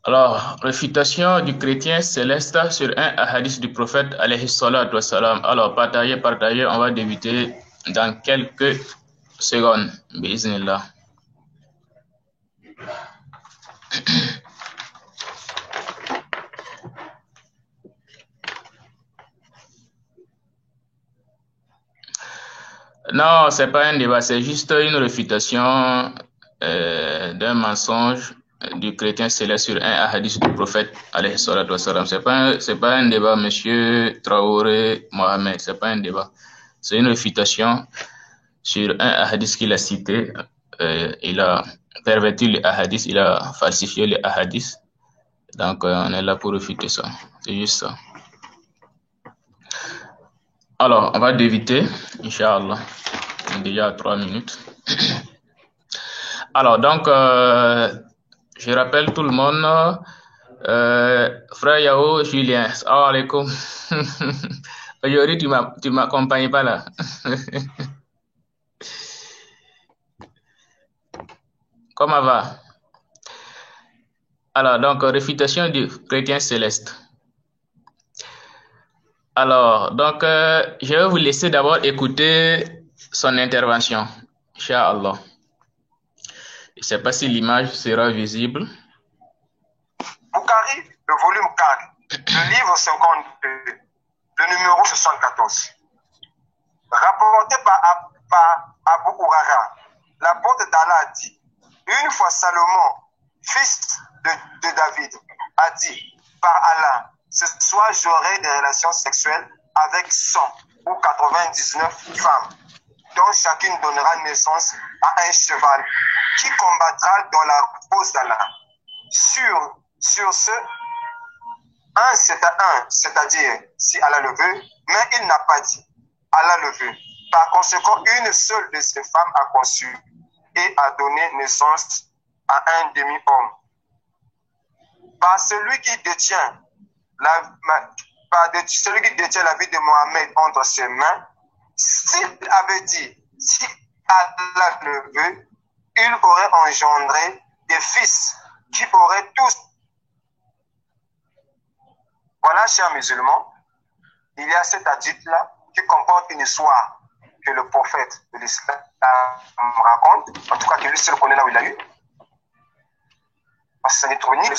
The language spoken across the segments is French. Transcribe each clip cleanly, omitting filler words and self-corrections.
Alors, réfutation du chrétien céleste sur un hadith du prophète alayhi salatu wassalam. Alors, partagez, on va débuter dans quelques secondes. Bismillah. Non, c'est pas un débat, c'est juste une réfutation d'un mensonge du chrétien céleste sur un hadith du prophète alayhi salatu wassalam. C'est pas un débat, monsieur Traoré Mohamed, c'est pas un débat. C'est une réfutation sur un hadith qu'il a cité. Il a perverti les hadiths, il a falsifié les hadiths. Donc, on est là pour réfuter ça. C'est juste ça. Alors, on va débuter, Inch'Allah. On est déjà à 3 minutes. Alors, donc, je rappelle tout le monde, frère Yao, Julien, salam alaikum. Aujourd'hui, tu m'accompagnes pas là. Comment va? Alors, donc, réfutation du chrétien céleste. Alors, donc, je vais vous laisser d'abord écouter son intervention, Inch'Allah. Je ne sais pas si l'image sera visible. Bukhari, le volume 4, le livre 52, le numéro 74. Rapporté par Abu Huraira, l'apôtre d'Allah dit, une fois Salomon, fils de David, a dit, par Allah, ce soir j'aurai des relations sexuelles avec 100 ou 99 femmes, dont chacune donnera naissance à un cheval qui combattra dans la cause d'Allah. Sur ce, un c'est à un, c'est-à-dire si Allah le veut, mais il n'a pas dit Allah le veut. Par conséquent, une seule de ces femmes a conçu et a donné naissance à un demi-homme. Par celui qui détient celui qui détient la vie de Mohammed entre ses mains, s'il avait dit, si Allah le veut, il aurait engendré des fils qui auraient tous. Voilà, chers musulmans, il y a cet hadith-là qui comporte une histoire que le prophète de l'islam raconte, en tout cas que lui seul connaît là où il a eu. Parce que ça n'est trouvé ni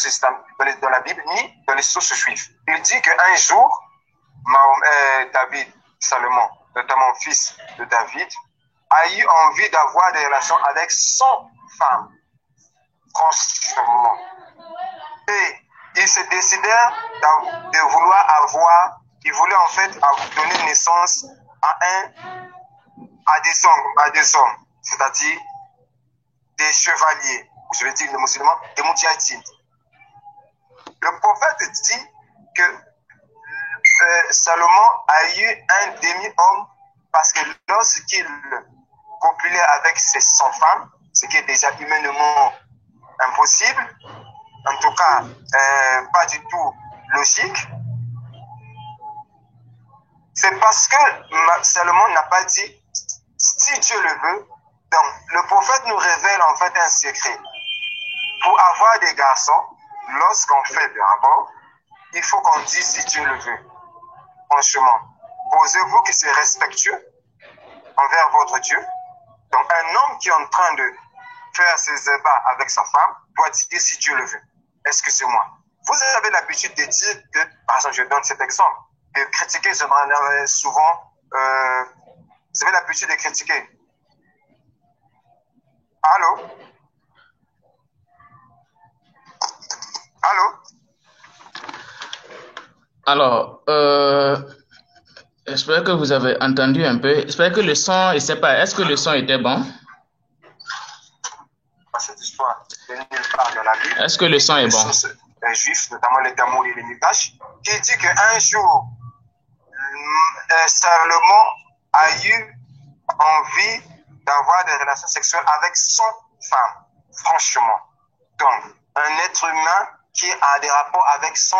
dans la Bible, ni dans les sources juives. Il dit qu'un jour, David, Salomon, notamment fils de David, a eu envie d'avoir des relations avec 100 femmes. Franchement. Et ils se décidèrent de vouloir avoir, ils voulaient en fait donner naissance à des hommes, c'est-à-dire des chevaliers, ou je vais dire les musulmans, des moudjahidines. Le prophète dit que Salomon a eu un demi-homme parce que lorsqu'il copulait avec ses 100 femmes, ce qui est déjà humainement impossible, en tout cas pas du tout logique, c'est parce que Salomon n'a pas dit si Dieu le veut. Donc le prophète nous révèle en fait un secret. Pour avoir des garçons, lorsqu'on fait des rapports, il faut qu'on dise si Dieu le veut. Franchement, posez-vous que c'est respectueux envers votre Dieu. Donc un homme qui est en train de faire ses ébats avec sa femme doit dire si Dieu le veut. Excusez-moi. Vous avez l'habitude de dire que, par exemple, je donne cet exemple, de critiquer souvent, vous avez l'habitude de critiquer. Allô? Allô? Alors, j'espère que vous avez entendu un peu. J'espère que le son, je ne sais pas, est-ce que le son était bon? Cette histoire de nulle part dans la Bible. Est-ce que le son est bon? Les Juifs, notamment les Tamours et les Midrash, qui dit qu'un jour, Salomon a eu envie d'avoir des relations sexuelles avec 100 femmes. Franchement. Donc, un être humain qui a des rapports avec 100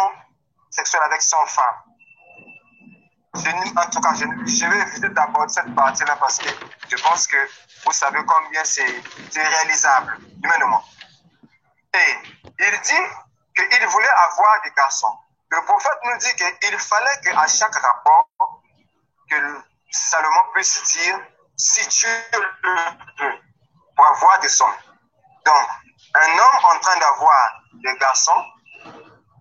sexuels avec 100 femmes. En tout cas, je vais éviter d'aborder cette partie-là parce que je pense que vous savez combien c'est réalisable humainement. Et il dit qu'il voulait avoir des garçons. Le prophète nous dit qu'il fallait qu'à chaque rapport, que Salomon puisse dire si Dieu le veut, pour avoir des hommes. Donc, un homme en train d'avoir des garçons,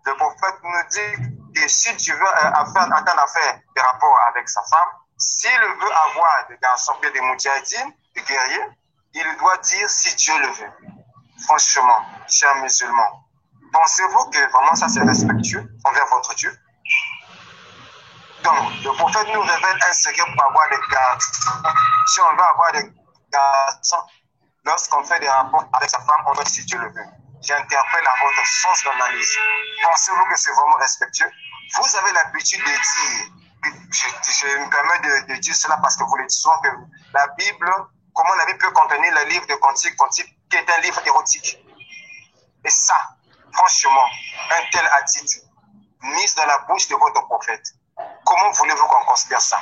le prophète nous dit que si Dieu veut attendre à faire des rapports avec sa femme, s'il veut avoir des garçons, des moudjahidines, des guerriers, il doit dire si Dieu le veut. Franchement, chers musulmans, pensez-vous que vraiment ça c'est respectueux envers votre Dieu? Donc, le prophète nous révèle un secret pour avoir des garçons. Si on veut avoir des garçons, lorsqu'on fait des rapports avec sa femme, on doit si Dieu le veut. J'interpelle à votre sens d'analyse. Pensez-vous que c'est vraiment respectueux? Vous avez l'habitude de dire, je me permets de dire cela parce que vous le dites souvent, que la Bible, comment la Bible peut contenir le livre de Cantique, qui est un livre érotique. Et ça, franchement, un tel attitude mise dans la bouche de votre prophète, comment voulez-vous qu'on considère ça?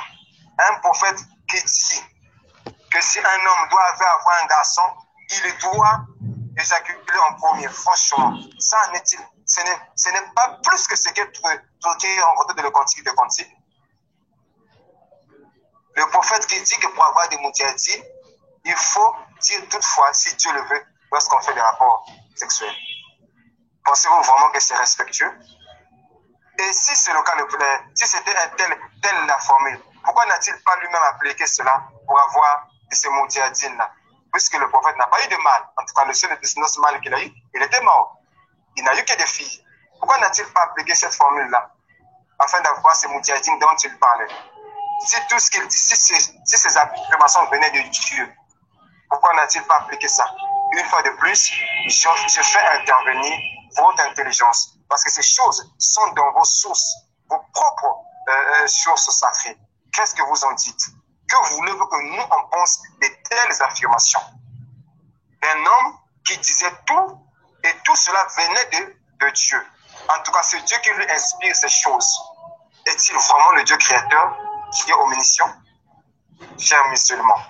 Un prophète qui dit que si un homme doit avoir un garçon, il doit éjaculer en premier. Franchement, ça ce n'est pas plus que ce que Tolkien a rencontré dans le Cantique de Cantique. Le prophète qui dit que pour avoir des moudjahidines, il faut dire toutefois, si Dieu le veut, lorsqu'on fait des rapports sexuels. Pensez-vous vraiment que c'est respectueux? Et si c'est le cas, si c'était telle la formule, pourquoi n'a-t-il pas lui-même appliqué cela pour avoir ces moudjahidines-là? Puisque le prophète n'a pas eu de mal. En tout cas, le seul descendance mâle qu'il a eu, il était mort. Il n'a eu que des filles. Pourquoi n'a-t-il pas appliqué cette formule-là afin d'avoir ces moudjahidines dont il parlait? Si tout ce qu'il dit, si ces affirmations venaient de Dieu, pourquoi n'a-t-il pas appliqué ça? Une fois de plus, je fais intervenir votre intelligence. Parce que ces choses sont dans vos sources, vos propres sources sacrées. Qu'est-ce que vous en dites? Que voulez-vous que nous, on pense de telles affirmations? Un homme qui disait tout, et tout cela venait de Dieu. En tout cas, c'est Dieu qui lui inspire ces choses. Est-il vraiment le Dieu créateur qui est omniscient? Chers musulmans,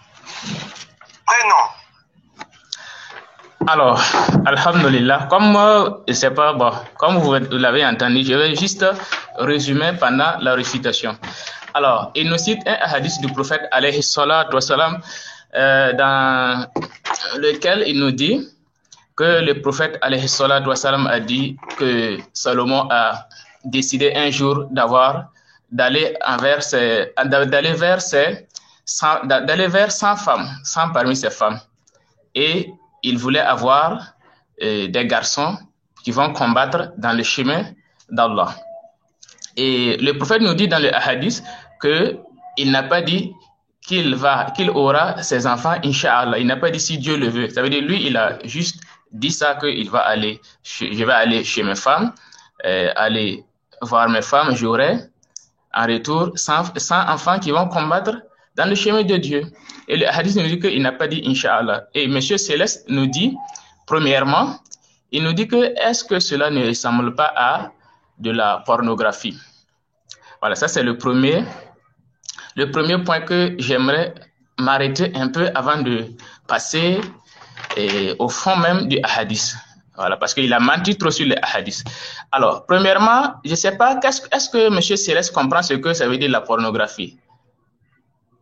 prenons. Alors, alhamdulillah, je sais pas, bon, comme vous l'avez entendu, je vais juste résumer pendant la récitation. Alors, il nous cite un hadith du prophète alayhi salatu wassalam, dans lequel il nous dit que le prophète alayhi salatu wassalam a dit que Salomon a décidé un jour d'aller vers 100 femmes, 100 parmi ces femmes. Et il voulait avoir des garçons qui vont combattre dans le chemin d'Allah. Et le prophète nous dit dans le hadith qu'il n'a pas dit qu'il aura ses enfants, Inch'Allah. Il n'a pas dit si Dieu le veut. Ça veut dire, lui, il a juste dit ça, je vais aller chez mes femmes, aller voir mes femmes, j'aurai en retour 100 enfants qui vont combattre dans le chemin de Dieu. Et le hadith nous dit qu'il n'a pas dit Inch'Allah. Et M. Céleste nous dit, premièrement, il nous dit que est-ce que cela ne ressemble pas à de la pornographie? Voilà, ça c'est le premier point que j'aimerais m'arrêter un peu avant de passer au fond même du hadith. Voilà, parce qu'il a menti trop sur le hadith. Alors, premièrement, je ne sais pas, est-ce que M. Céleste comprend ce que ça veut dire la pornographie?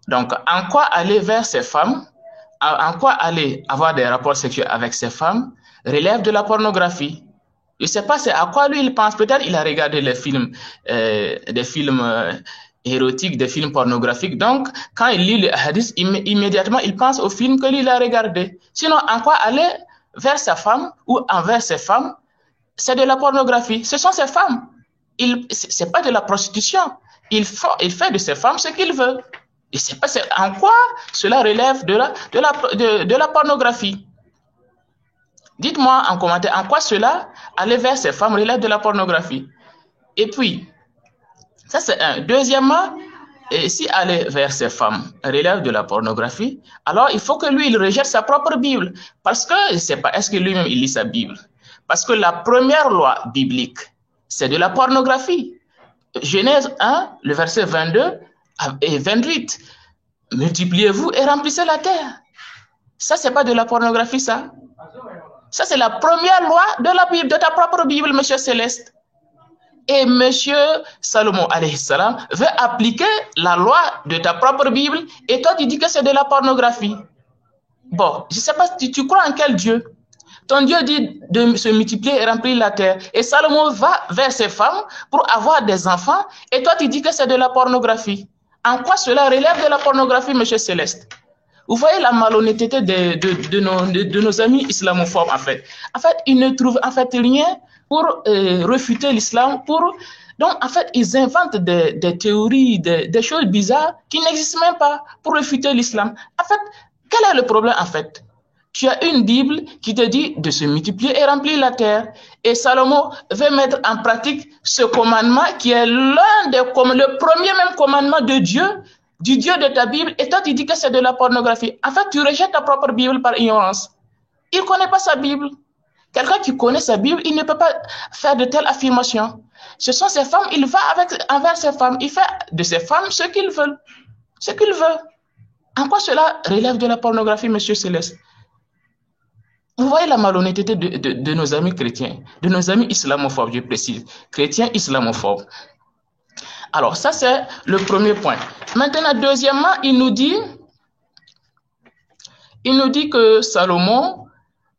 Donc, en quoi aller vers ces femmes, en quoi aller avoir des rapports sexuels avec ces femmes relève de la pornographie? Je ne sais pas c'est à quoi lui il pense. Peut-être il a regardé des films érotiques, des films pornographiques. Donc, quand il lit le hadith, immédiatement, il pense au film que lui il a regardé. Sinon, en quoi aller vers sa femme ou envers ses femmes, c'est de la pornographie. Ce sont ces femmes. Ce n'est pas de la prostitution. Il fait de ces femmes ce qu'il veut. Je ne sais pas en quoi cela relève de la pornographie. Dites-moi en commentaire en quoi cela, aller vers ces femmes, relève de la pornographie. Et puis, ça c'est un. Deuxièmement, si aller vers ces femmes relève de la pornographie, alors il faut que lui, il rejette sa propre Bible. Parce que, je ne sais pas, est-ce que lui-même, il lit sa Bible? Parce que la première loi biblique, c'est de la pornographie. Genèse 1, le verset 22 et 28. Multipliez-vous et remplissez la terre. Ça, c'est pas de la pornographie, ça. Ça, c'est la première loi de la Bible, de ta propre Bible, monsieur Céleste. Et monsieur Salomon, alayhi salam, veut appliquer la loi de ta propre Bible et toi, tu dis que c'est de la pornographie. Bon, je ne sais pas si tu crois en quel Dieu. Ton Dieu dit de se multiplier et remplir la terre. Et Salomon va vers ses femmes pour avoir des enfants et toi, tu dis que c'est de la pornographie. En quoi cela relève de la pornographie, monsieur Céleste? Vous voyez la malhonnêteté de nos amis islamophobes, en fait. En fait, ils ne trouvent en fait rien pour refuter l'islam. Donc, en fait, ils inventent des théories, des choses bizarres qui n'existent même pas pour refuter l'islam. En fait, quel est le problème, en fait? Tu as une Bible qui te dit de se multiplier et remplir la terre. Et Salomon veut mettre en pratique ce commandement qui est le premier même commandement de Dieu, du Dieu de ta Bible, et toi tu dis que c'est de la pornographie. En fait, tu rejettes ta propre Bible par ignorance. Il ne connaît pas sa Bible. Quelqu'un qui connaît sa Bible, il ne peut pas faire de telles affirmations. Ce sont ses femmes, il va envers ses femmes, il fait de ses femmes ce qu'il veut. Ce qu'il veut. En quoi cela relève de la pornographie, monsieur Céleste? Vous voyez la malhonnêteté de nos amis chrétiens, de nos amis islamophobes, je précise, chrétiens islamophobes. Alors, ça, c'est le premier point. Maintenant, deuxièmement, il nous dit que Salomon,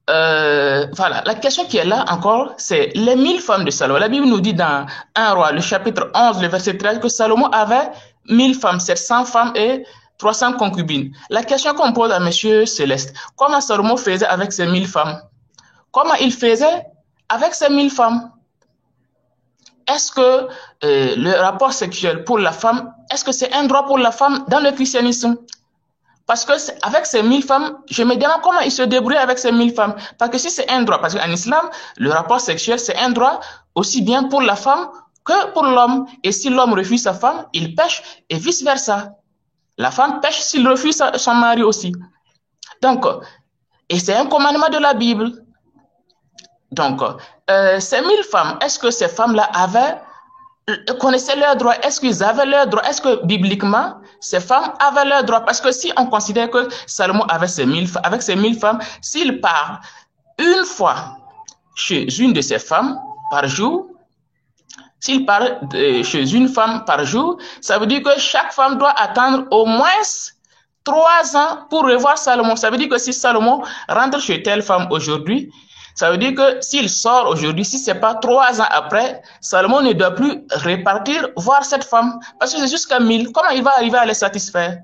voilà, la question qui est là encore, c'est les 1000 femmes de Salomon. La Bible nous dit dans 1 Roi, le chapitre 11, le verset 13, que Salomon avait 1000 femmes, 700 femmes et 300 concubines. La question qu'on pose à monsieur Céleste, comment Salomon faisait avec ces 1000 femmes? Comment il faisait avec ces 1000 femmes? Est-ce que le rapport sexuel pour la femme, est-ce que c'est un droit pour la femme dans le christianisme? Parce que avec ces 1000 femmes, je me demande comment il se débrouille avec ces 1000 femmes. Parce que si c'est un droit, parce qu'en islam, le rapport sexuel, c'est un droit aussi bien pour la femme que pour l'homme. Et si l'homme refuse sa femme, il pêche et vice-versa. La femme pêche s'il refuse son mari aussi. Donc, et c'est un commandement de la Bible. Donc, ces 1000 femmes, est-ce que ces femmes-là connaissaient leurs droits? Est-ce qu'ils avaient leurs droits? Est-ce que bibliquement, ces femmes avaient leurs droits? Parce que si on considère que Salomon avait avec ces 1000 femmes, s'il part une fois chez une de ces femmes par jour, s'il part chez une femme par jour, ça veut dire que chaque femme doit attendre au moins 3 ans pour revoir Salomon. Ça veut dire que si Salomon rentre chez telle femme aujourd'hui, ça veut dire que s'il sort aujourd'hui, si ce n'est pas 3 ans après, Salomon ne doit plus repartir voir cette femme. Parce que c'est jusqu'à 1000. Comment il va arriver à les satisfaire?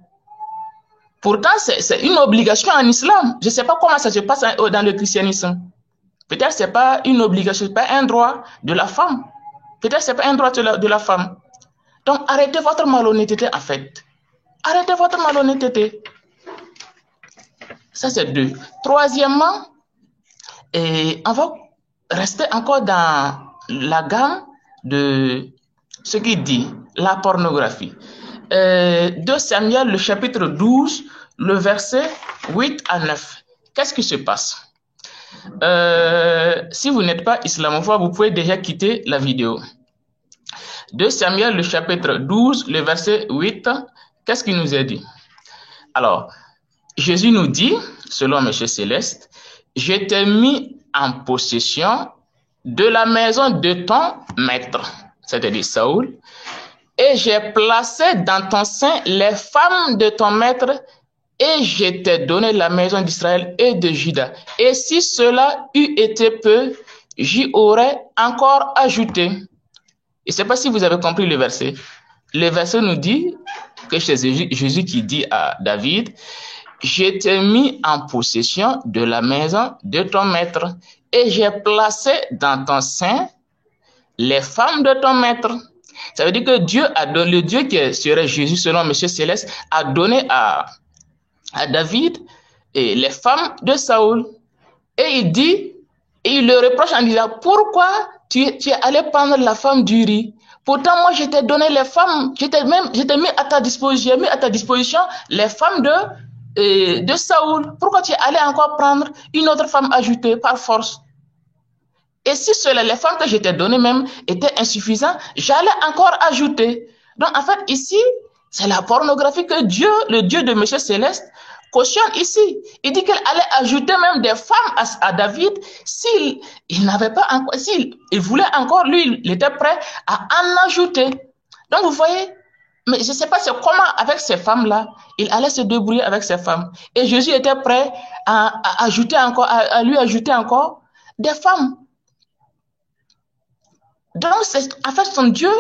Pourtant, c'est une obligation en islam. Je ne sais pas comment ça se passe dans le christianisme. Peut-être que ce n'est pas une obligation, ce n'est pas un droit de la femme. Peut-être que ce n'est pas un droit de la femme. Donc, arrêtez votre malhonnêteté, en fait. Arrêtez votre malhonnêteté. Ça, c'est 2. Troisièmement, on va rester encore dans la gamme de ce qu'il dit, la pornographie. 2 Samuel, le chapitre 12, le verset 8 à 9. Qu'est-ce qui se passe? Si vous n'êtes pas islamophobe, vous pouvez déjà quitter la vidéo. 2 Samuel, le chapitre 12, le verset 8, qu'est-ce qu'il nous est dit? Alors, Jésus nous dit, selon M. Céleste, « Je t'ai mis en possession de la maison de ton maître, c'est-à-dire Saoul, et j'ai placé dans ton sein les femmes de ton maître, et je t'ai donné la maison d'Israël et de Juda. Et si cela eût été peu, j'y aurais encore ajouté. » Je ne sais pas si vous avez compris le verset. Le verset nous dit que c'est Jésus qui dit à David, « Je t'ai mis en possession de la maison de ton maître et j'ai placé dans ton sein les femmes de ton maître. » Ça veut dire que Dieu a donné, le Dieu qui serait Jésus selon M. Céleste, a donné à David et les femmes de Saoul. Et il dit, et il le reproche en disant, pourquoi tu es allé prendre la femme d'Uri? Pourtant, moi, je t'ai donné les femmes, je t'ai mis à ta disposition les femmes de Saoul. Pourquoi tu es allé encore prendre une autre femme ajoutée par force? Et si les femmes que je t'ai données même étaient insuffisantes, j'allais encore ajouter. Donc, en fait, ici, c'est la pornographie que Dieu, le Dieu de M. Céleste, cautionne ici. Il dit qu'elle allait ajouter même des femmes à David s'il n'avait pas encore, s'il voulait encore, lui, il était prêt à en ajouter. Donc vous voyez, mais je ne sais pas c'est comment avec ces femmes-là, il allait se débrouiller avec ces femmes. Et Jésus était prêt à ajouter encore, à lui ajouter encore des femmes. Donc c'est en fait son Dieu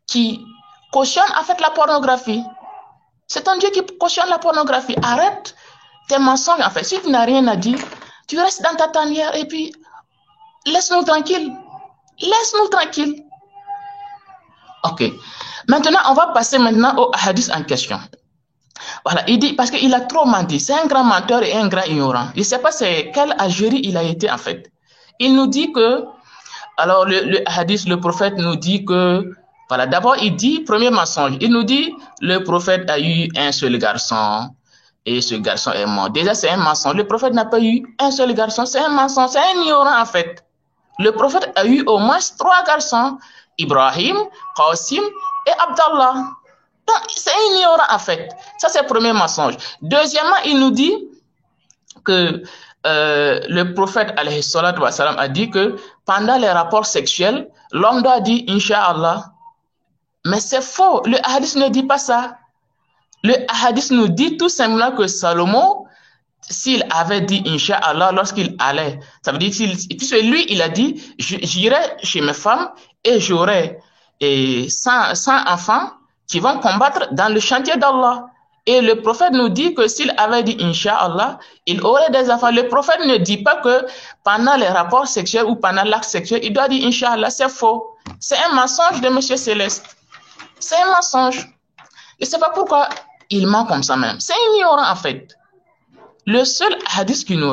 qui cautionne en fait la pornographie. C'est un Dieu qui cautionne la pornographie. Arrête tes mensonges en fait. Si tu n'as rien à dire, tu restes dans ta tanière et puis laisse-nous tranquille. Laisse-nous tranquille. Ok. Maintenant, on va passer maintenant au hadith en question. Voilà, il dit, parce qu'il a trop menti. C'est un grand menteur et un grand ignorant. Je ne sais pas c'est quelle Algérie il a été en fait. Il nous dit que, alors le hadith, le prophète nous dit que, voilà, d'abord il dit, premier mensonge, il nous dit, le prophète a eu un seul garçon et ce garçon est mort. Déjà c'est un mensonge. Le prophète n'a pas eu un seul garçon, c'est un mensonge, c'est un ignorant en fait. Le prophète a eu au moins 3 garçons, Ibrahim, Qasim et Abdallah. Donc, c'est un ignorant en fait. Ça, c'est le premier mensonge. Deuxièmement, il nous dit que le prophète alayhi salatu wa salam a dit que pendant les rapports sexuels, l'homme doit dire Inch'Allah. Mais c'est faux. Le hadith ne dit pas ça. Le hadith nous dit tout simplement que Salomon, s'il avait dit Inch'Allah lorsqu'il allait, ça veut dire puisque lui, il a dit j'irai chez mes femmes et j'aurai 100 enfants qui vont combattre dans le chantier d'Allah. Et le prophète nous dit que s'il avait dit Inch'Allah, il aurait des enfants. Le prophète ne dit pas que pendant les rapports sexuels ou pendant l'acte sexuel, il doit dire Inch'Allah. C'est faux. C'est un mensonge de Monsieur Céleste. C'est un mensonge. Je ne sais pas pourquoi il ment comme ça même. C'est ignorant en fait. Le seul hadith qui nous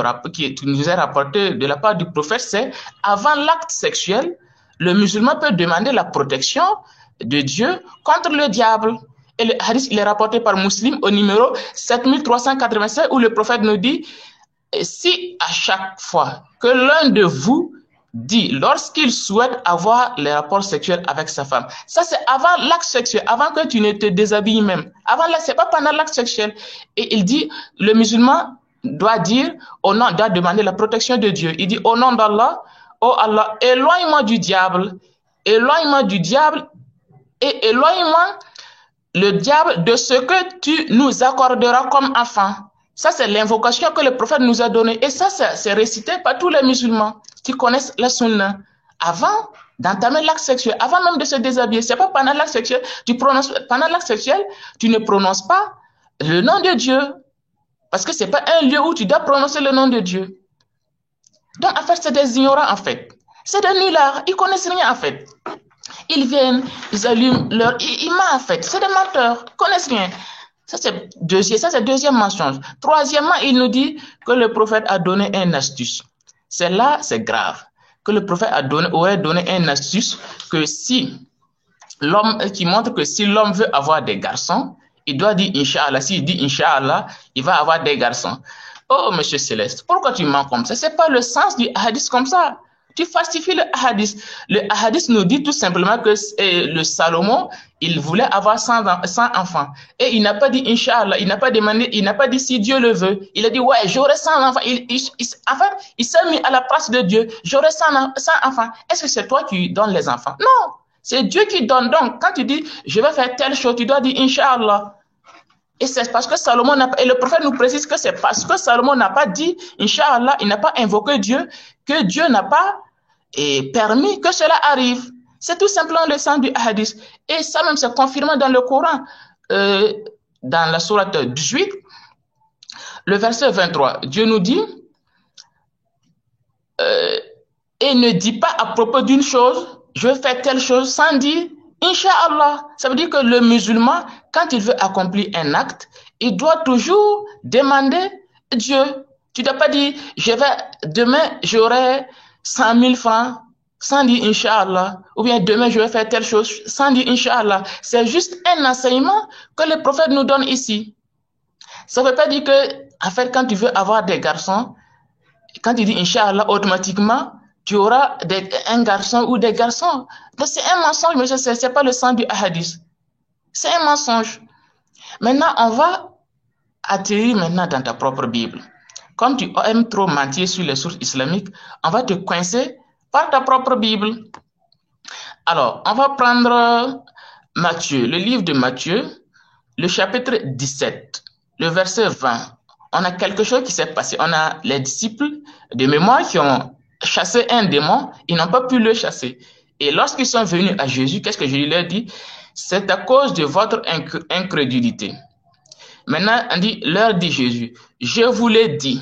est rapporté de la part du prophète, c'est avant l'acte sexuel, le musulman peut demander la protection de Dieu contre le diable. Et le hadith, il est rapporté par Muslim au numéro 7387 où le prophète nous dit, si à chaque fois que l'un de vous dit, lorsqu'il souhaite avoir les rapports sexuels avec sa femme, ça c'est avant l'acte sexuel, avant que tu ne te déshabilles même. Avant là, c'est pas pendant l'acte sexuel. Et il dit, le musulman doit dire, doit demander la protection de Dieu. Il dit, au nom d'Allah, oh Allah, éloigne-moi du diable et éloigne-moi le diable de ce que tu nous accorderas comme enfant. Ça, c'est l'invocation que le prophète nous a donnée. Et ça, c'est récité par tous les musulmans qui connaissent la sunna. Avant d'entamer l'acte sexuel, avant même de se déshabiller, c'est pas pendant l'acte sexuel, pendant l'acte sexuel, tu ne prononces pas le nom de Dieu. Parce que c'est pas un lieu où tu dois prononcer le nom de Dieu. Donc, en fait, c'est des ignorants, en fait. C'est des nullards. Ils connaissent rien, en fait. Ils viennent, ils allument leur... Ils mentent, en fait. C'est des menteurs. Ils connaissent rien. Ça, c'est deuxième mensonge. Troisièmement, il nous dit que le prophète a donné une astuce. C'est là, c'est grave. Que le prophète aurait donné une astuce que si l'homme, qui montre que si l'homme veut avoir des garçons, il doit dire Inch'Allah. S'il dit Inch'Allah, il va avoir des garçons. Oh, Monsieur Céleste, pourquoi tu mens comme ça? C'est pas le sens du hadith comme ça. Tu falsifies le hadith. Le hadith nous dit tout simplement que le Salomon, il voulait avoir 100 enfants. Et il n'a pas dit Inch'Allah, il n'a pas demandé, il n'a pas dit si Dieu le veut. Il a dit, ouais, j'aurai 100 enfants. En fait, il s'est mis à la place de Dieu. J'aurai 100 enfants. Est-ce que c'est toi qui donnes les enfants? Non, c'est Dieu qui donne. Donc, quand tu dis, je vais faire telle chose, tu dois dire Inch'Allah. Et c'est parce que Salomon n'a pas, et le prophète nous précise que c'est parce que Salomon n'a pas dit Inch'Allah, il n'a pas invoqué Dieu, que Dieu n'a pas permis que cela arrive. C'est tout simplement le sens du hadith. Et ça même c'est confirmé dans le Coran, dans la sourate 18, le verset 23. Dieu nous dit, et ne dit pas à propos d'une chose, je vais faire telle chose, sans dire Inch'Allah. Ça veut dire que le musulman, quand il veut accomplir un acte, il doit toujours demander Dieu. Tu ne dois pas dire, demain, j'aurai 100 000 francs, sans dire Inch'Allah. Ou bien demain, je vais faire telle chose, sans dire Inch'Allah. C'est juste un enseignement que le prophète nous donne ici. Ça ne veut pas dire que, en fait, quand tu veux avoir des garçons, quand tu dis Inch'Allah, automatiquement, tu auras un garçon ou des garçons. Donc c'est un mensonge, mais ce n'est pas le sens du hadith. C'est un mensonge. Maintenant, on va atterrir maintenant dans ta propre Bible. Comme tu aimes trop mentir sur les sources islamiques, on va te coincer par ta propre Bible. Alors, on va prendre Matthieu, le livre de Matthieu, le chapitre 17, le verset 20. On a quelque chose qui s'est passé. On a les disciples de mémoire qui ont chassé un démon, ils n'ont pas pu le chasser. Et lorsqu'ils sont venus à Jésus, qu'est-ce que Jésus leur dit? C'est à cause de votre incrédulité. Maintenant, leur dit Jésus, je vous l'ai dit,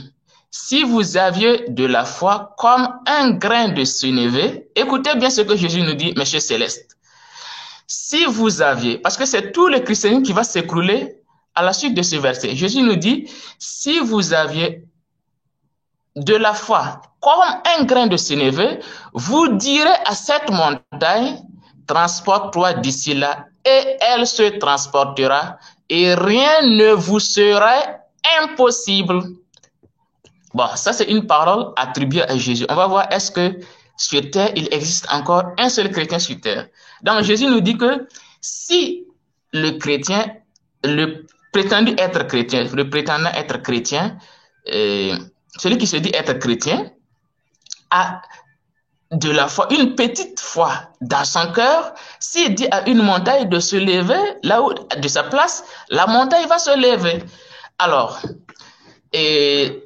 si vous aviez de la foi comme un grain de sénévé, écoutez bien ce que Jésus nous dit, Monsieur Céleste. Si vous aviez, parce que c'est tout le christianisme qui va s'écrouler à la suite de ce verset. Jésus nous dit, si vous aviez de la foi comme un grain de sénévé, vous direz à cette montagne, transporte-toi d'ici là, et elle se transportera, et rien ne vous sera impossible. Bon, ça c'est une parole attribuée à Jésus. On va voir, est-ce que sur terre, il existe encore un seul chrétien sur terre. Donc Jésus nous dit que si le chrétien, le prétendu être chrétien, le prétendant être chrétien, celui qui se dit être chrétien, a de la foi, une petite foi dans son cœur, s'il dit à une montagne de se lever, là où, de sa place, la montagne va se lever. Alors, et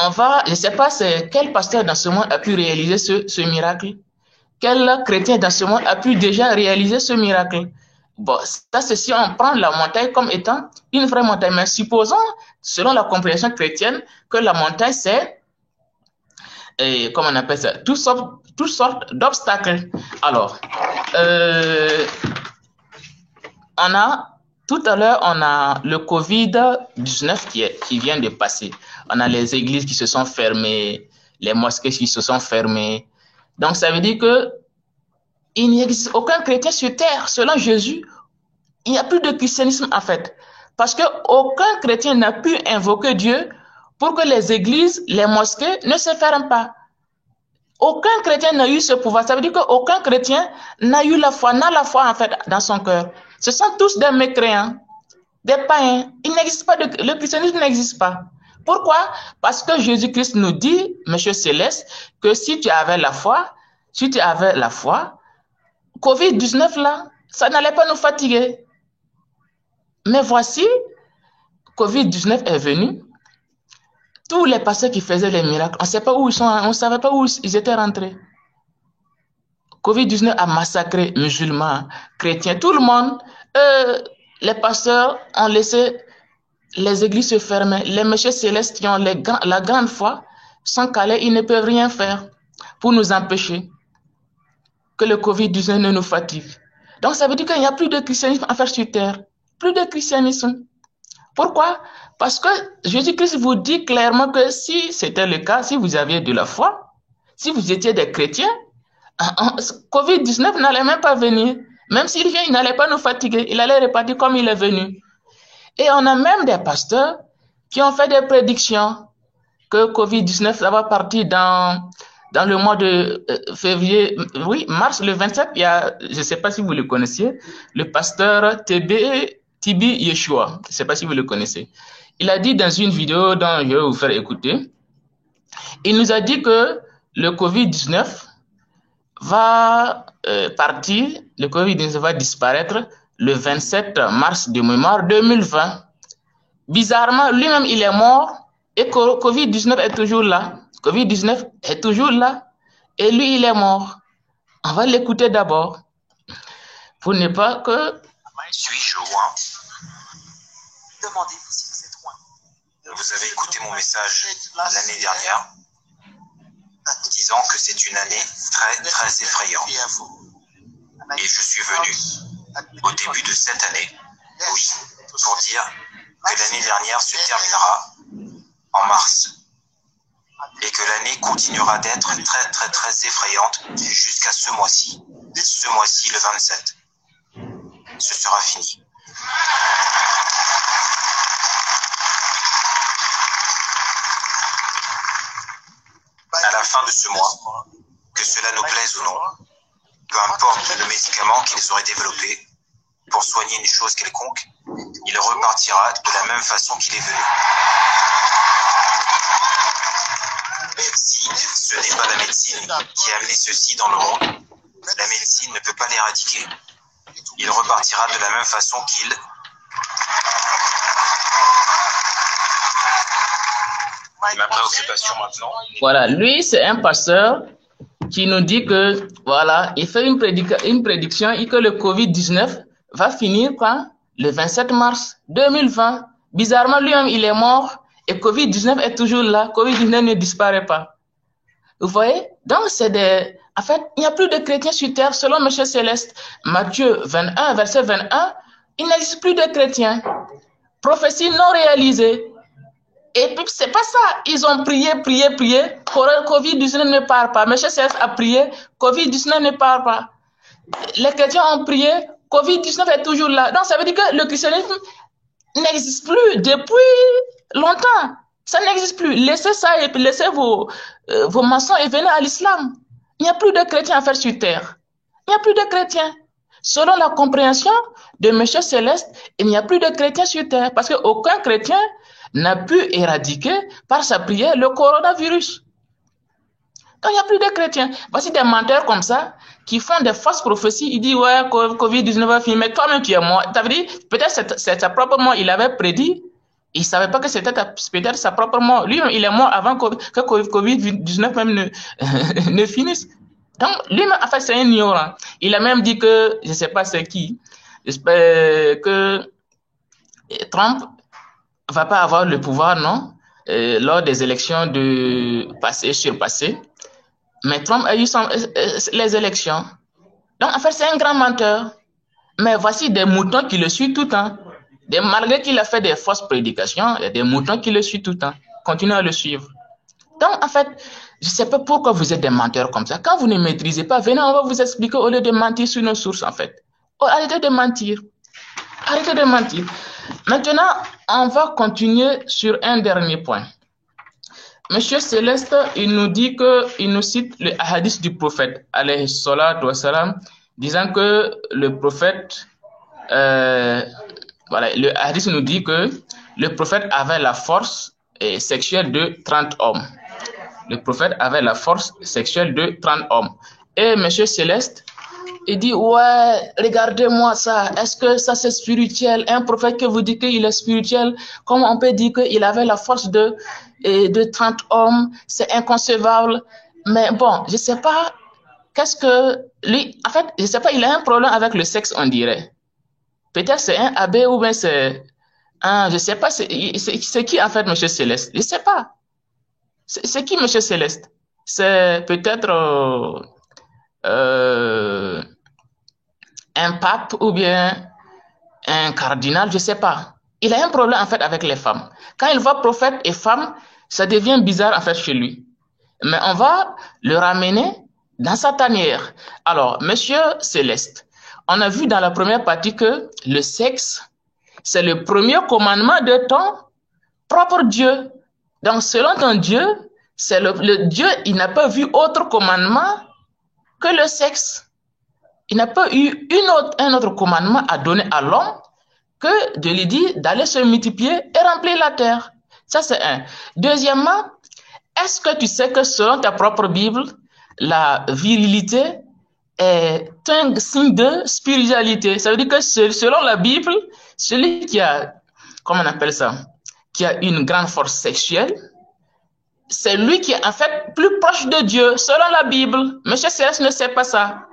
on va, je ne sais pas quel pasteur dans ce monde a pu réaliser ce miracle. Quel chrétien dans ce monde a pu déjà réaliser ce miracle? Bon, ça c'est si on prend la montagne comme étant une vraie montagne. Mais supposons, selon la compréhension chrétienne, que la montagne c'est, comment on appelle ça, toutes sortes d'obstacles. Alors, tout à l'heure, on a le Covid-19 qui vient de passer. On a les églises qui se sont fermées, les mosquées qui se sont fermées. Donc, ça veut dire que il n'y existe aucun chrétien sur terre. Selon Jésus, il n'y a plus de christianisme en fait. Parce qu'aucun chrétien n'a pu invoquer Dieu pour que les églises, les mosquées ne se ferment pas. Aucun chrétien n'a eu ce pouvoir. Ça veut dire qu'aucun chrétien n'a eu la foi, n'a la foi en fait dans son cœur. Ce sont tous des mécréants, des païens. Le christianisme n'existe pas. Pourquoi? Parce que Jésus-Christ nous dit, Monsieur Céleste, que si tu avais la foi, Covid-19 là, ça n'allait pas nous fatiguer. Mais voici, Covid-19 est venu. Tous les pasteurs qui faisaient les miracles, on ne sait pas où ils sont, on ne savait pas où ils étaient rentrés. Covid-19 a massacré musulmans, chrétiens, tout le monde. Les pasteurs ont laissé les églises se fermer. Les messieurs célestes qui ont la grande foi sont calés, ils ne peuvent rien faire pour nous empêcher que le Covid-19 ne nous fatigue. Donc ça veut dire qu'il n'y a plus de christianisme à faire sur terre. Plus de christianisme. Pourquoi? Parce que Jésus-Christ vous dit clairement que si c'était le cas, si vous aviez de la foi, si vous étiez des chrétiens, Covid-19 n'allait même pas venir. Même s'il vient, il n'allait pas nous fatiguer. Il allait repartir comme il est venu. Et on a même des pasteurs qui ont fait des prédictions que Covid-19 ça va partir dans le mois de février, oui, mars, le 27. Il y a, je ne sais pas si vous le connaissiez, le pasteur Tibi Yeshua. Je ne sais pas si vous le connaissez. Il a dit dans une vidéo dont je vais vous faire écouter, il nous a dit que le Covid-19 va partir, le Covid-19 va disparaître le 27 mars de mémoire 2020. Bizarrement, lui-même, il est mort et Covid-19 est toujours là. Covid-19 est toujours là et lui, il est mort. On va l'écouter d'abord pour ne pas que... Suis-je loin? Demandez-vous si vous êtes loin. Vous avez écouté mon message l'année dernière, disant que c'est une année très, très effrayante. Et je suis venu au début de cette année, oui, pour dire que l'année dernière se terminera en mars et que l'année continuera d'être très, très, très effrayante jusqu'à ce mois-ci. Ce mois-ci, le 27. Ce sera fini. À la fin de ce mois, que cela nous plaise ou non, peu importe le médicament qu'ils auraient développé pour soigner une chose quelconque, il repartira de la même façon qu'il est venu. Si ce n'est pas la médecine qui a amené ceci dans le monde, la médecine ne peut pas l'éradiquer. Il repartira de la même façon qu'il... Ma préoccupation maintenant... Voilà, lui, c'est un pasteur qui nous dit que, voilà, il fait une prédiction et que le Covid-19 va finir quand? Le 27 mars 2020. Bizarrement, lui-même, il est mort et Covid-19 est toujours là. Covid-19 ne disparaît pas. Vous voyez? Donc, c'est des... En fait, il n'y a plus de chrétiens sur terre, selon M. Céleste. Matthieu 21, verset 21, il n'existe plus de chrétiens. Prophétie non réalisée. Et puis, c'est pas ça. Ils ont prié. Covid-19 ne part pas. M. Céleste a prié. Covid-19 ne part pas. Les chrétiens ont prié. Covid-19 est toujours là. Donc, ça veut dire que le christianisme n'existe plus depuis longtemps. Ça n'existe plus. Laissez ça et puis laissez vos mensonges et venez à l'islam. Il n'y a plus de chrétiens à faire sur terre. Il n'y a plus de chrétiens. Selon la compréhension de M. Céleste, il n'y a plus de chrétiens sur terre parce qu'aucun chrétien n'a pu éradiquer par sa prière le coronavirus. Donc, il n'y a plus de chrétiens. Voici des menteurs comme ça qui font des fausses prophéties. Ils disent, ouais, Covid-19 va finir, mais toi-même tu es mort. Tu as dit, peut-être c'est sa propre mort. Il avait prédit. Il ne savait pas que c'était peut-être sa propre mort. Lui-même, il est mort avant que Covid-19 même ne finisse. Donc, lui-même, en fait, c'est un ignorant. Il a même dit que, je ne sais pas c'est qui, j'espère que Trump ne va pas avoir le pouvoir, non, lors des élections de passé, surpassé. Mais Trump a eu les élections. Donc, en fait, c'est un grand menteur. Mais voici des moutons qui le suivent tout le temps. Malgré qu'il a fait des fausses prédications, il y a des moutons qui le suivent tout le temps. Continuez à le suivre. Donc, en fait, je ne sais pas pourquoi vous êtes des menteurs comme ça. Quand vous ne maîtrisez pas, venez, on va vous expliquer au lieu de mentir sur nos sources, en fait. Oh, arrêtez de mentir. Arrêtez de mentir. Maintenant, on va continuer sur un dernier point. Monsieur Céleste, il nous dit il nous cite le hadith du prophète, alayhi salatu wassalam, disant que le prophète, voilà, le hadith nous dit que le prophète avait la force sexuelle de 30 hommes. Le prophète avait la force sexuelle de 30 hommes. Et Monsieur Céleste, il dit, ouais, regardez-moi ça. Est-ce que ça c'est spirituel? Un prophète que vous dites qu'il est spirituel, comment on peut dire qu'il avait la force de 30 hommes? C'est inconcevable. Mais bon, je ne sais pas, qu'est-ce que lui, en fait, je ne sais pas, il a un problème avec le sexe, on dirait. Peut-être c'est un abbé ou bien c'est un, je ne sais pas, c'est qui en fait M. Céleste? Je ne sais pas. C'est qui M. Céleste? C'est peut-être un pape ou bien un cardinal, je ne sais pas. Il a un problème en fait avec les femmes. Quand il voit prophète et femme, ça devient bizarre en fait chez lui. Mais on va le ramener dans sa tanière. Alors, Monsieur Céleste, on a vu dans la première partie que le sexe, c'est le premier commandement de ton propre Dieu. Donc, selon ton Dieu, c'est le Dieu, il n'a pas vu autre commandement que le sexe. Il n'a pas eu un autre commandement à donner à l'homme que de lui dire d'aller se multiplier et remplir la terre. Ça, c'est un. Deuxièmement, est-ce que tu sais que selon ta propre Bible, la virilité est un signe de spiritualité? Ça veut dire que selon la Bible, celui qui a, comment on appelle ça, qui a une grande force sexuelle, c'est lui qui est en fait plus proche de Dieu, selon la Bible. Monsieur Céleste ne sait pas ça.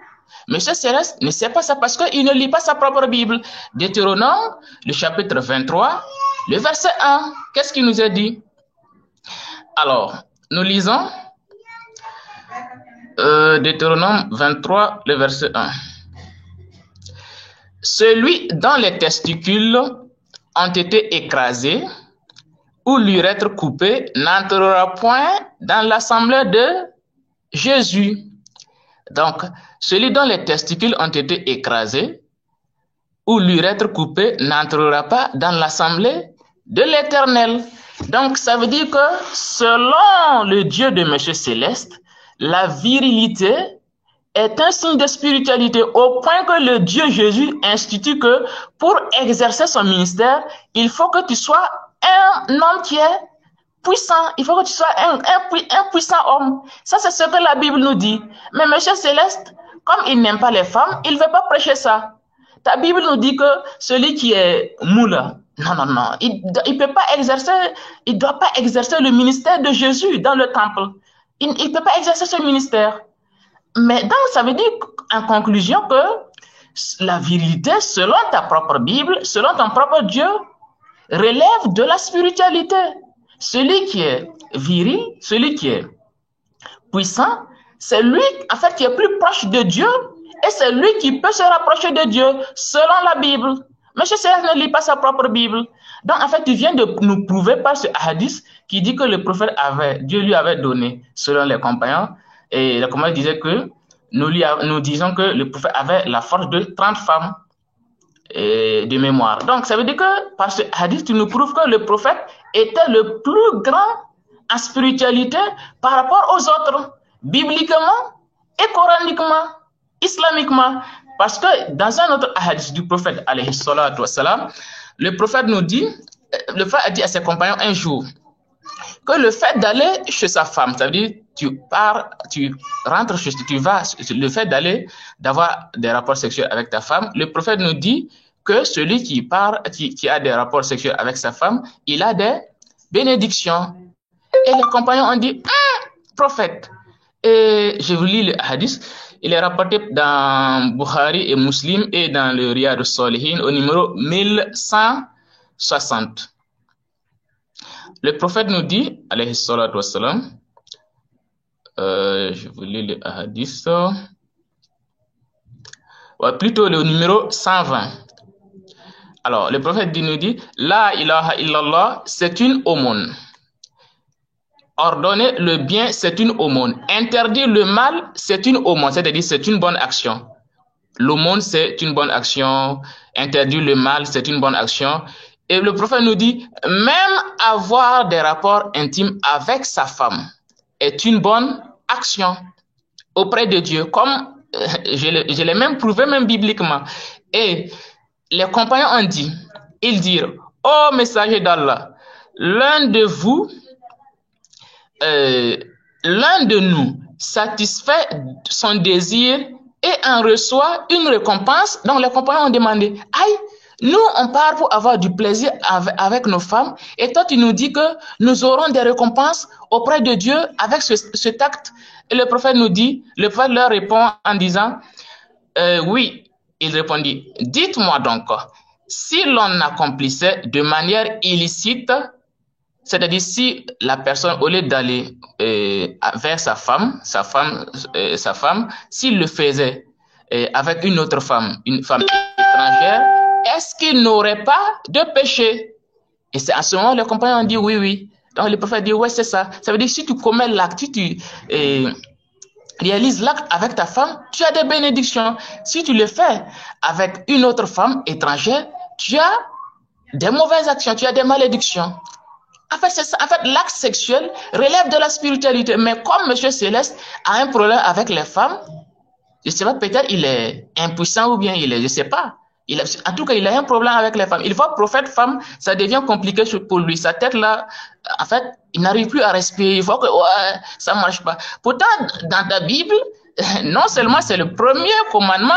Monsieur Céleste ne sait pas ça parce qu'il ne lit pas sa propre Bible. Deutéronome, le chapitre 23, le verset 1. Qu'est-ce qu'il nous a dit? Alors, nous lisons Deutéronome 23, le verset 1. Celui dont les testicules ont été écrasés ou l'urètre coupé n'entrera point dans l'assemblée de Jésus. Donc, celui dont les testicules ont été écrasés ou l'urètre coupé n'entrera pas dans l'assemblée de l'Éternel. Donc, ça veut dire que selon le Dieu de Monsieur Céleste, la virilité est un signe de spiritualité au point que le Dieu Jésus institue que pour exercer son ministère, il faut que tu sois un homme qui est puissant. Il faut que tu sois un puissant homme. Ça, c'est ce que la Bible nous dit. Mais Monsieur Céleste, comme il n'aime pas les femmes, il ne veut pas prêcher ça. Ta Bible nous dit que celui qui est moule, non, il peut pas exercer, il doit pas exercer le ministère de Jésus dans le temple. Il ne peut pas exercer ce ministère. Mais donc, ça veut dire en conclusion que la virilité, selon ta propre Bible, selon ton propre Dieu, relève de la spiritualité. Celui qui est viril, celui qui est puissant, c'est lui, en fait, qui est plus proche de Dieu et c'est lui qui peut se rapprocher de Dieu selon la Bible. Monsieur Céleste ne lit pas sa propre Bible. Donc, en fait, tu viens de nous prouver par ce hadith qui dit que le prophète Dieu lui avait donné, selon les compagnons, et les compagnons disaient que nous disons que le prophète avait la force de 30 femmes de mémoire. Donc, ça veut dire que par ce hadith, tu nous prouves que le prophète était le plus grand en spiritualité par rapport aux autres, bibliquement et coraniquement, islamiquement. Parce que dans un autre hadith du prophète, alayhi salatu wassalam, le prophète nous dit, le prophète a dit à ses compagnons un jour, que le fait d'aller chez sa femme, ça veut dire tu pars, tu rentres chez, tu vas, le fait d'avoir des rapports sexuels avec ta femme, le prophète nous dit que celui qui a des rapports sexuels avec sa femme, il a des bénédictions. Et les compagnons ont dit, prophète. Et je vous lis le hadith. Il est rapporté dans Bukhari et Muslim et dans le Riyad al-Salihin au numéro 1160. Le prophète nous dit, alayhi salatu wassalam, je vous lis le hadith, plutôt le numéro 120. Alors, le prophète nous dit, la ilaha illallah, c'est une aumône. Ordonner le bien, c'est une aumône. Interdire le mal, c'est une aumône, c'est-à-dire c'est une bonne action. L'aumône, c'est une bonne action. Interdire le mal, c'est une bonne action. Et le prophète nous dit, même avoir des rapports intimes avec sa femme est une bonne action auprès de Dieu, comme je l'ai même prouvé, même bibliquement. Et les compagnons ont dit, ils dirent, ô messager d'Allah, l'un de nous satisfait son désir et en reçoit une récompense. Donc les compagnons ont demandé, aïe, nous on part pour avoir du plaisir avec nos femmes et toi tu nous dis que nous aurons des récompenses auprès de Dieu avec cet acte. Et le prophète nous dit, le prophète leur répond en disant, oui, il répondit, dites-moi donc, si l'on accomplissait de manière illicite, c'est-à-dire si la personne, au lieu d'aller vers sa femme, s'il le faisait avec une autre femme, une femme étrangère, est-ce qu'il n'aurait pas de péché? Et c'est à ce moment, les compagnons ont dit oui. Donc le prophète dit, ouais, c'est ça. Ça veut dire que si tu commets l'acte, si tu réalises l'acte avec ta femme, tu as des bénédictions. Si tu le fais avec une autre femme étrangère, tu as des mauvaises actions, tu as des malédictions. En fait, c'est ça. En fait, l'acte sexuel relève de la spiritualité. Mais comme Monsieur Céleste a un problème avec les femmes, je ne sais pas, peut-être il est impuissant ou bien il est, je ne sais pas. En tout cas, il a un problème avec les femmes. Il voit prophète femme, ça devient compliqué pour lui. Sa tête là, en fait, il n'arrive plus à respirer. Il voit que ouais, ça ne marche pas. Pourtant, dans ta Bible, non seulement c'est le premier commandement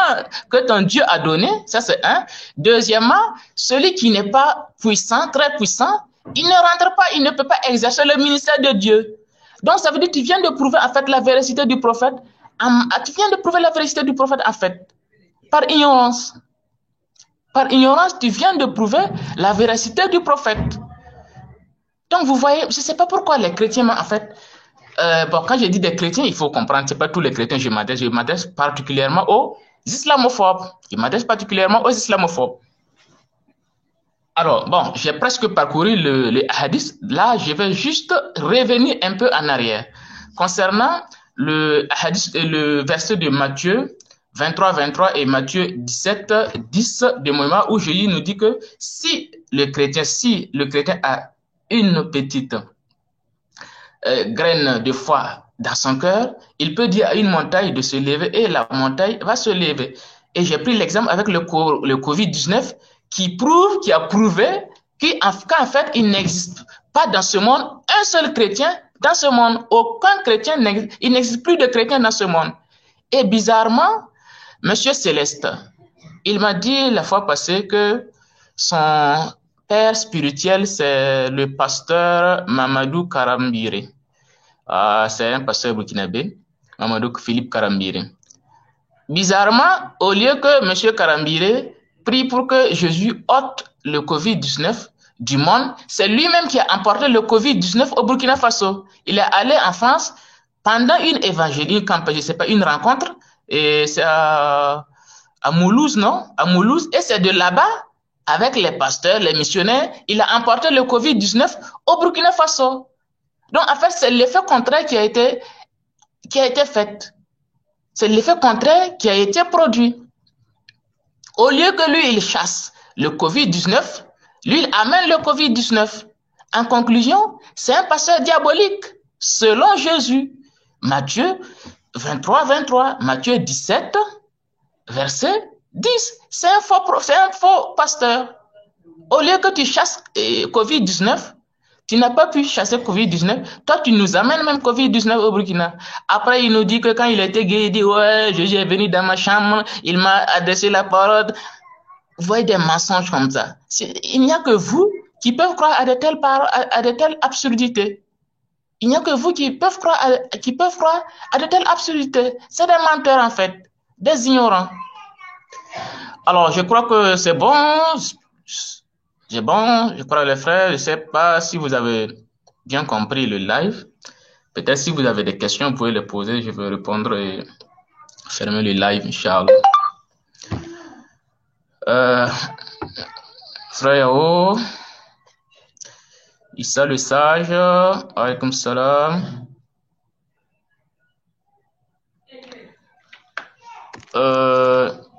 que ton Dieu a donné, ça c'est un. Deuxièmement, celui qui n'est pas puissant, très puissant, il ne rentre pas, il ne peut pas exercer le ministère de Dieu. Donc ça veut dire que tu viens de prouver en fait la véracité du prophète. Tu viens de prouver la véracité du prophète en fait, par ignorance. Par ignorance, tu viens de prouver la véracité du prophète. Donc vous voyez, je ne sais pas pourquoi les chrétiens, en fait, bon, quand je dis des chrétiens, il faut comprendre, ce n'est pas tous les chrétiens, je m'adresse particulièrement aux islamophobes. Je m'adresse particulièrement aux islamophobes. Alors, bon, j'ai presque parcouru les hadiths. Là, je vais juste revenir un peu en arrière. Concernant le hadith, le verset de Matthieu 23 et Matthieu 17, 10 de mémoire, où Jésus nous dit que si le chrétien a une petite graine de foi dans son cœur, il peut dire à une montagne de se lever et la montagne va se lever. Et j'ai pris l'exemple avec le Covid-19 qui a prouvé qu'en fait, il n'existe pas dans ce monde un seul chrétien dans ce monde. Aucun chrétien n'existe. Il n'existe plus de chrétiens dans ce monde. Et bizarrement, Monsieur Céleste, il m'a dit la fois passée que son père spirituel, c'est le pasteur Mamadou Karambiré. C'est un pasteur burkinabé, Mamadou Philippe Karambiré. Bizarrement, au lieu que M. Karambiré prie pour que Jésus ôte le Covid-19 du monde, c'est lui-même qui a emporté le Covid-19 au Burkina Faso. Il est allé en France pendant une évangélique campagne, je sais pas, une rencontre, et c'est à Moulouse, non? À Moulouse, et c'est de là-bas, avec les pasteurs, les missionnaires, il a emporté le Covid-19 au Burkina Faso. Donc, en fait, c'est l'effet contraire qui a été fait. C'est l'effet contraire qui a été produit. Au lieu que lui, il chasse le Covid-19, lui, il amène le Covid-19. En conclusion, c'est un pasteur diabolique, selon Jésus. Matthieu 23, 23, Matthieu 17, verset 10. C'est un faux pasteur. Au lieu que tu chasses Covid-19, tu n'as pas pu chasser Covid-19. Toi, tu nous amènes même Covid-19 au Burkina. Après, il nous dit que quand il était guéri, il dit, ouais, Jésus est venu dans ma chambre, il m'a adressé la parole. Vous voyez des mensonges comme ça. Il n'y a que vous qui peuvent croire à de telles absurdités. Il n'y a que vous qui peuvent croire à de telles absurdités. C'est des menteurs, en fait. Des ignorants. Alors, je crois que c'est bon. C'est bon, je crois les frères, je ne sais pas si vous avez bien compris le live. Peut-être si vous avez des questions, vous pouvez les poser, je vais répondre et fermer le live, Inch'Allah. Frère Yao, Issa le sage, alaykoum salam.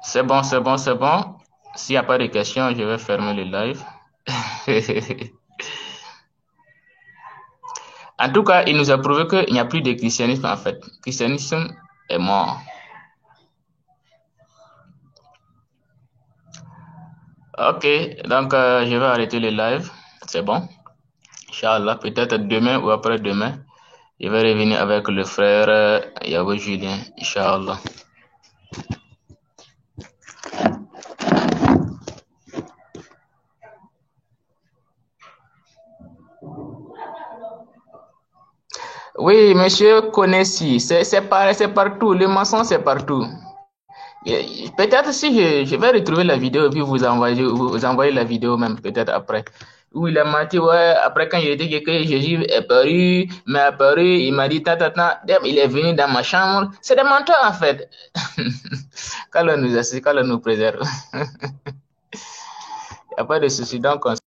C'est bon. S'il n'y a pas de questions, je vais fermer le live. En tout cas, il nous a prouvé qu'il n'y a plus de christianisme en fait. Le christianisme est mort. Ok, donc je vais arrêter le live. C'est bon. Inch'Allah, peut-être demain ou après-demain, je vais revenir avec le frère Yahweh Julien. Inch'Allah. Oui, monsieur Konessi, c'est partout. Le mensonge, c'est partout. Peut-être si je vais retrouver la vidéo et puis vous envoyer la vidéo même, peut-être après. Où il a menti, ouais, après quand il était que Jésus est apparu, il m'a dit, il est venu dans ma chambre. C'est des menteurs en fait. Qu'Allah nous assiste, qu'Allah nous préserve. Il n'y a pas de souci, donc